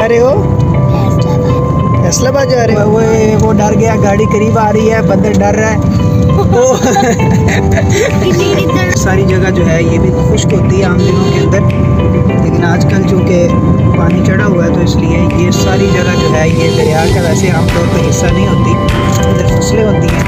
जा रहे हो? फैसलाबाद जा रहे हो? वो डर गया, गाड़ी करीब आ रही है, बंदर डर रहा है। सारी जगह जो है ये भी खुश्क होती है आम दिनों के अंदर, लेकिन आजकल चूँकि पानी चढ़ा हुआ है तो इसलिए ये सारी जगह जो है ये दरिया का वैसे आमतौर पर हिस्सा नहीं होती, इधर फसलें होती हैं।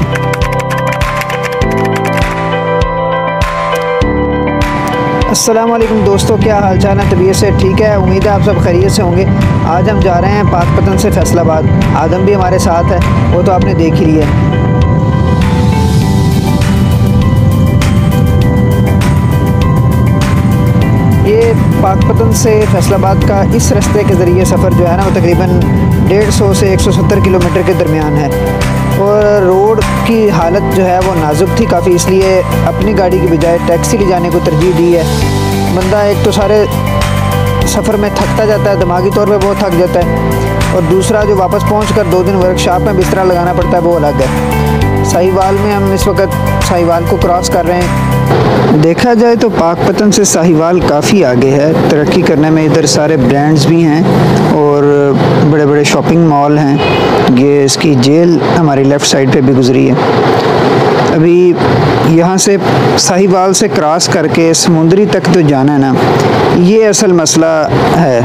अस्सलाम वालेकुम दोस्तों, क्या हाल चाल है? तबीयत से ठीक है? उम्मीद है आप सब खैरियत से होंगे। आज हम जा रहे हैं पाकपतन से फैसलाबाद। आदम भी हमारे साथ है, वो तो आपने देख ही लिया है। ये पाकपतन से फैसलाबाद का इस रास्ते के ज़रिए सफ़र जो है ना वो तकरीबन 150 से 170 किलोमीटर के दरमियान है। और रोड की हालत जो है वो नाजुक थी काफ़ी, इसलिए अपनी गाड़ी की बजाय टैक्सी ले जाने को तरजीह दी है। बंदा एक तो सारे सफ़र में थकता जाता है, दिमागी तौर पे बहुत थक जाता है, और दूसरा जो वापस पहुंचकर 2 दिन वर्कशॉप में बिस्तरा लगाना पड़ता है वो अलग है। साहिवाल में हम इस वक्त साहिवाल को क्रॉस कर रहे हैं। देखा जाए तो पाकपतन से साहिवाल काफ़ी आगे है तरक्की करने में। इधर सारे ब्रांड्स भी हैं और बड़े बड़े शॉपिंग मॉल हैं। ये इसकी जेल हमारी लेफ़्ट साइड पे भी गुजरी है। अभी यहाँ से साहिवाल से क्रॉस करके समुंदरी तक तो जाना है ना, ये असल मसला है।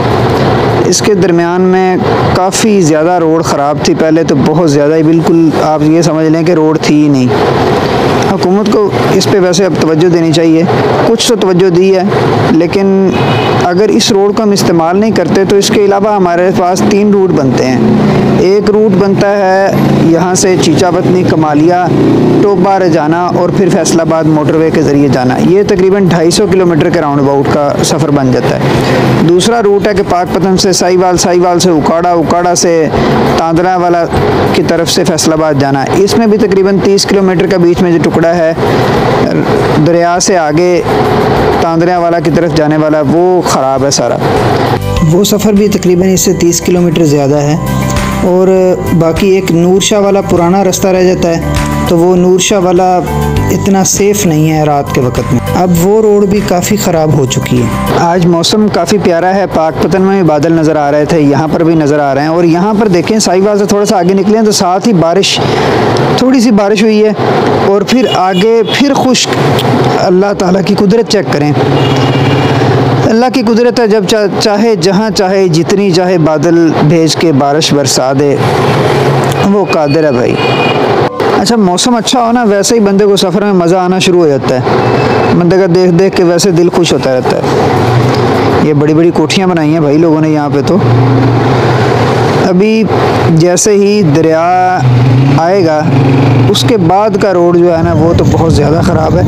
इसके दरमियान में काफ़ी ज़्यादा रोड ख़राब थी पहले तो, बहुत ज़्यादा ही, बिल्कुल आप ये समझ लें कि रोड थी ही नहीं। हुकूमत को इस पे वैसे अब तवज्जो देनी चाहिए, कुछ तो तवज्जो दी है, लेकिन अगर इस रोड को हम इस्तेमाल नहीं करते तो इसके अलावा हमारे पास 3 रूट बनते हैं। एक रूट बनता है यहाँ से चीचापतनी, कमालिया, टोबा रजाना और फिर फैसलाबाद मोटरवे के ज़रिए जाना। ये तकरीबन 250 किलोमीटर के राउंड अबाउट का सफ़र बन जाता है। दूसरा रूट है कि पाकपतन से साहिवाल, साहिवाल से उकाड़ा, उकाड़ा से तांदरा वाला की तरफ से फैसलाबाद जाना। इसमें भी तकरीबन 30 किलोमीटर का बीच में जो टुकड़ा है दरिया से आगे तांदरा वाला की तरफ जाने वाला, वो ख़राब है सारा। वो सफ़र भी तकरीबन इससे 30 किलोमीटर ज़्यादा है। और बाकी एक नूरशाह वाला पुराना रास्ता रह जाता है, तो वो नूरशाह वाला इतना सेफ़ नहीं है रात के वक्त में। अब वो रोड भी काफ़ी ख़राब हो चुकी है। आज मौसम काफ़ी प्यारा है, पाकपतन में भी बादल नज़र आ रहे थे, यहाँ पर भी नज़र आ रहे हैं। और यहाँ पर देखें साहिवाल से थोड़ा सा आगे निकले हैं तो साथ ही बारिश, थोड़ी सी बारिश हुई है और फिर आगे फिर खुश्क। अल्लाह ताला की कुदरत चेक करें, अल्लाह की कुदरत है, जब चाहे जहाँ चाहे जितनी चाहे बादल भेज के बारिश बरसा दे, वो कादिर है भाई। अच्छा, मौसम अच्छा हो ना, वैसे ही बंदे को सफ़र में मज़ा आना शुरू हो जाता है। बंदे का देख देख के वैसे दिल खुश होता रहता है। ये बड़ी बड़ी कोठियाँ बनाई हैं भाई लोगों ने यहाँ पे। तो अभी जैसे ही दरिया आएगा उसके बाद का रोड जो है ना वो तो बहुत ज़्यादा ख़राब है।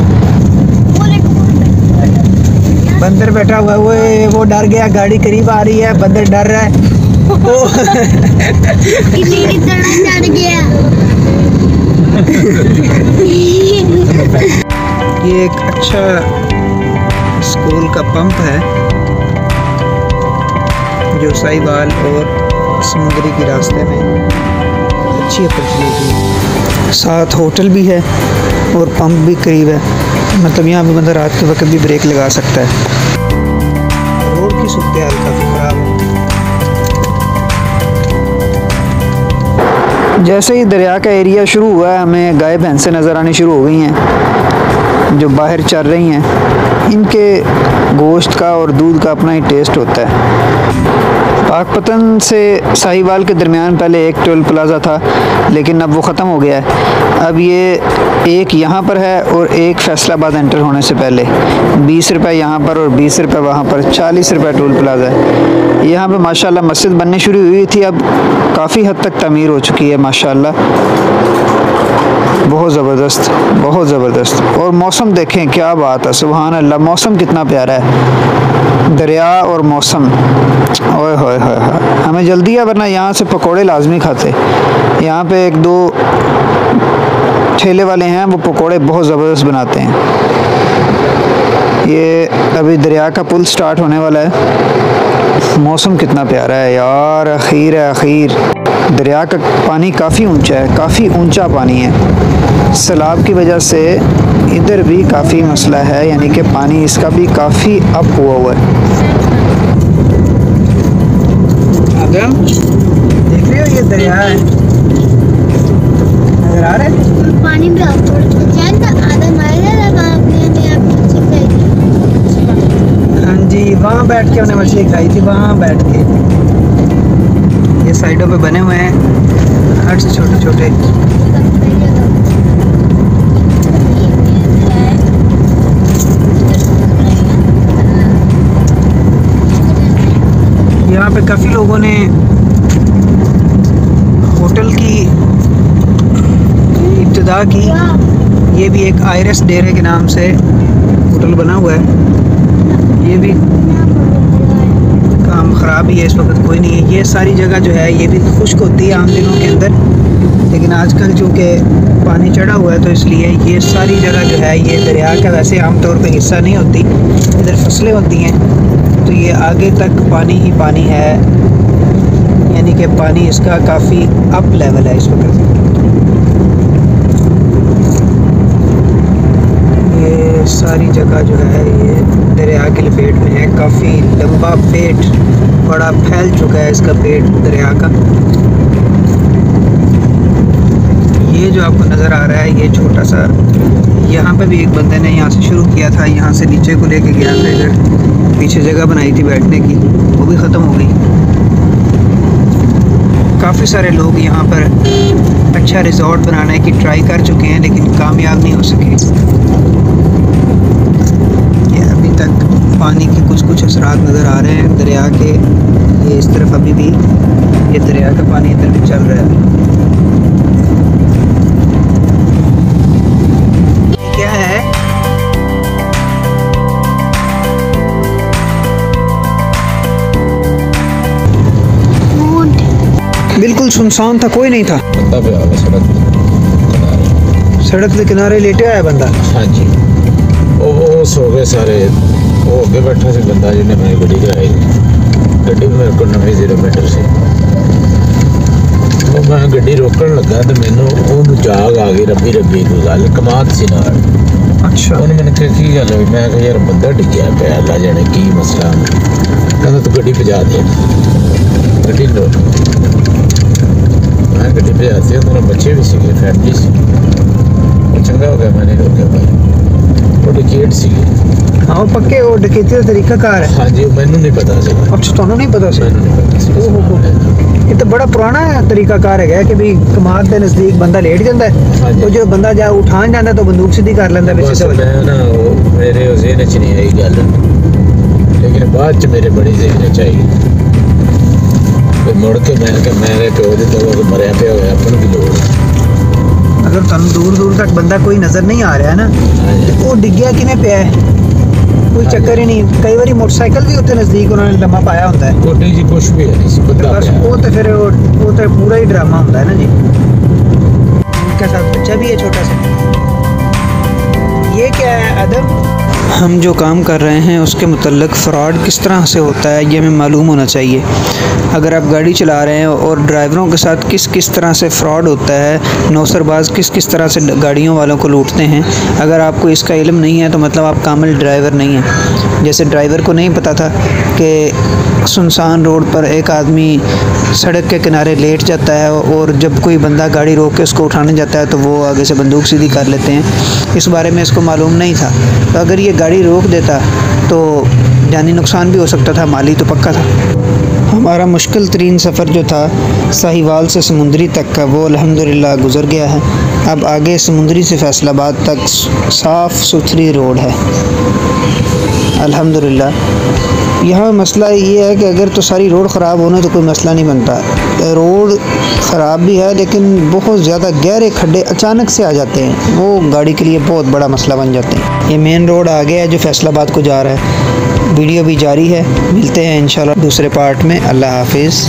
बंदर बैठा हुआ है, वो डर गया, गाड़ी करीब आ रही है, बंदर डर रहा है। डर गया। ये एक अच्छा स्कूल का पंप है जो साहिवाल और समुद्री के रास्ते में अच्छी अपॉर्चुनिटी है। साथ होटल भी है और पंप भी करीब है, मतलब यहाँ पे बंदा रात के वक्त भी ब्रेक लगा सकता है। रोड की सूरत हाल काफ़ी ख़राब है। जैसे ही दरिया का एरिया शुरू हुआ है हमें गाय भैंसें नज़र आनी शुरू हो गई हैं जो बाहर चर रही हैं। इनके गोश्त का और दूध का अपना ही टेस्ट होता है। पाकपतन से साहिवाल के दरमियान पहले एक टोल प्लाज़ा था, लेकिन अब वो ख़त्म हो गया है। अब ये एक यहाँ पर है और एक फैसलाबाद एंटर होने से पहले 20 रुपये यहाँ पर और 20 रुपये वहाँ पर, 40 रुपये टोल प्लाज़ा है। यहाँ पे माशाल्लाह मस्जिद बननी शुरू हुई थी, अब काफ़ी हद तक तमीर हो चुकी है माशाल्लाह। बहुत ज़बरदस्त, बहुत ज़बरदस्त। और मौसम देखें, क्या बात है, सुभान अल्लाह, मौसम कितना प्यारा है। दरिया और मौसम, ओए होए होए, हमें जल्दी है वरना यहाँ से पकोड़े लाजमी खाते। यहाँ पे 1-2 ठेले वाले हैं, वो पकोड़े बहुत ज़बरदस्त बनाते हैं। ये अभी दरिया का पुल स्टार्ट होने वाला है। मौसम कितना प्यारा है यार, अखीर है अखीर। दरिया का पानी काफ़ी ऊंचा है, काफ़ी ऊंचा पानी है। सैलाब की वजह से इधर भी काफ़ी मसला है, यानी कि पानी इसका भी काफ़ी अप हुआ है। पानी में आप थोड़े आधा मारे हाँ जी, वहाँ बैठ के हमने मछली खाई थी, वहाँ बैठ के। ये साइडों पे बने हुए हैं हट से छोटे छोटे। यहाँ पे काफ़ी लोगों ने होटल की इब्तिदा की। ये भी एक आयरस डेरे के नाम से होटल बना हुआ है। ये भी काम ख़राब ही है, इस वक्त कोई नहीं है। ये सारी जगह जो है ये भी खुश्क होती है आम दिनों के अंदर, लेकिन आजकल चूँकि पानी चढ़ा हुआ है तो इसलिए ये सारी जगह जो है ये दरिया का वैसे आमतौर पे हिस्सा नहीं होती। इधर फसलें होती हैं तो ये आगे तक पानी ही पानी है, यानी कि पानी इसका काफ़ी अप लेवल है इस वक्त। ये सारी जगह जो है ये दरिया की लपेट में है। काफ़ी लंबा पेट, बड़ा फैल चुका है इसका पेट दरिया का। ये जो आपको नज़र आ रहा है ये छोटा सा, यहाँ पे भी एक बंदे ने यहाँ से शुरू किया था, यहाँ से नीचे को लेके गया था। इधर पीछे जगह बनाई थी बैठने की, वो भी ख़त्म हो गई। काफ़ी सारे लोग यहाँ पर अच्छा रिजॉर्ट बनाने की ट्राई कर चुके हैं लेकिन कामयाब नहीं हो सके। ये अभी तक पानी के कुछ असरात नज़र आ रहे हैं दरिया के। ये इस तरफ अभी भी ये दरिया का पानी इधर भी चल रहा है। क्या है? बिल्कुल सुनसान था, कोई नहीं था। बंदा पे आया सड़क के किनारे लेटे आया बंदा। हाँ जी, वो सो गए सारे। वो अगे बैठा से बंदा जिन्हें अपनी गड्डी कराई, गड्डी मेरे को 90 मीटर से। वो मैं गड्डी रोकन लगा तो मैनू ओनू जाग आ गई, रब्बी रब्बी कोई गल कमात सी नाल। अच्छा, उन्हें मैंने कहा की गल हुई? मैं कहा यार बंदा डिग्या पे, अल्लाह जाने की मसला। कहता तू गड्डी भजा दे, गड्डी लो। मैं गड्डी भजाती हूँ, मेरे बच्चे भी सी, फैमिली सी। चंगा हो गया मैंने रोका भाई, वो डिकेट सी। हाँ वो पक्के वो डकैती का तरीका कार है। हाँ जी, मैनू नहीं पता सी। अच्छा, तुहानू नहीं पता सी? मैनू नहीं पता सी। ये तो बड़ा पुराना तरीका कार है कि भी कमाद के नज़दीक बंदा लेट जाता है। हाँ तो जो बंदा जा उठान जाता है तो बंदूक सीधी कर लेंदा है। मैं ना मेरे ज़हन च नहीं आई गल, लेकिन बाद च मेरे बड़ी ज़हन च आई। मुड़ के मेरे प्यो की दवा मरिया पे होया, अपन की लोड़। अगर तुम दूर दूर तक बंदा कोई नज़र नहीं आ रहा है ना, तो वो डिग्गिया किमें पे है, कोई चक्कर ही नहीं। कई बार मोटरसाइकिल भी उत्ते नज़दीक उन्होंने लम्मा पाया होता है। कोटी जी कुछ भी है नहीं, बस वो तो फिर वो तो पूरा ही ड्रामा होता है ना जी। उनके साथ बच्चा भी है छोटा सा। ये क्या है अदब? हम जो काम कर रहे हैं उसके मुतल्लिक़ फ़्रॉड किस तरह से होता है ये हमें मालूम होना चाहिए। अगर आप गाड़ी चला रहे हैं और ड्राइवरों के साथ किस तरह से फ़्रॉड होता है, नौसरबाज किस तरह से गाड़ियों वालों को लूटते हैं, अगर आपको इसका इल्म नहीं है तो मतलब आप कामिल ड्राइवर नहीं हैं। जैसे ड्राइवर को नहीं पता था कि सुनसान रोड पर एक आदमी सड़क के किनारे लेट जाता है और जब कोई बंदा गाड़ी रोक के उसको उठाने जाता है तो वो आगे से बंदूक सीधी कर लेते हैं। इस बारे में इसको मालूम नहीं था, तो अगर ये गाड़ी रोक देता तो जानी नुकसान भी हो सकता था, माली तो पक्का था। हमारा मुश्किल तरीन सफ़र जो था साहिवाल से समुंदरी तक का, वो अल्हम्दुलिल्लाह गुज़र गया है। अब आगे समुंदरी से फैसलाबाद तक साफ़ सुथरी रोड है अल्हम्दुलिल्लाह। यहाँ मसला ये है कि अगर तो सारी रोड ख़राब होना तो कोई मसला नहीं बनता। रोड ख़राब भी है लेकिन बहुत ज़्यादा गहरे खड्डे अचानक से आ जाते हैं, वो गाड़ी के लिए बहुत बड़ा मसला बन जाते हैं। ये मेन रोड आ गया है जो फैसलाबाद को जा रहा है। वीडियो भी जारी है, मिलते हैं इंशाल्लाह दूसरे पार्ट में। अल्लाह हाफिज़।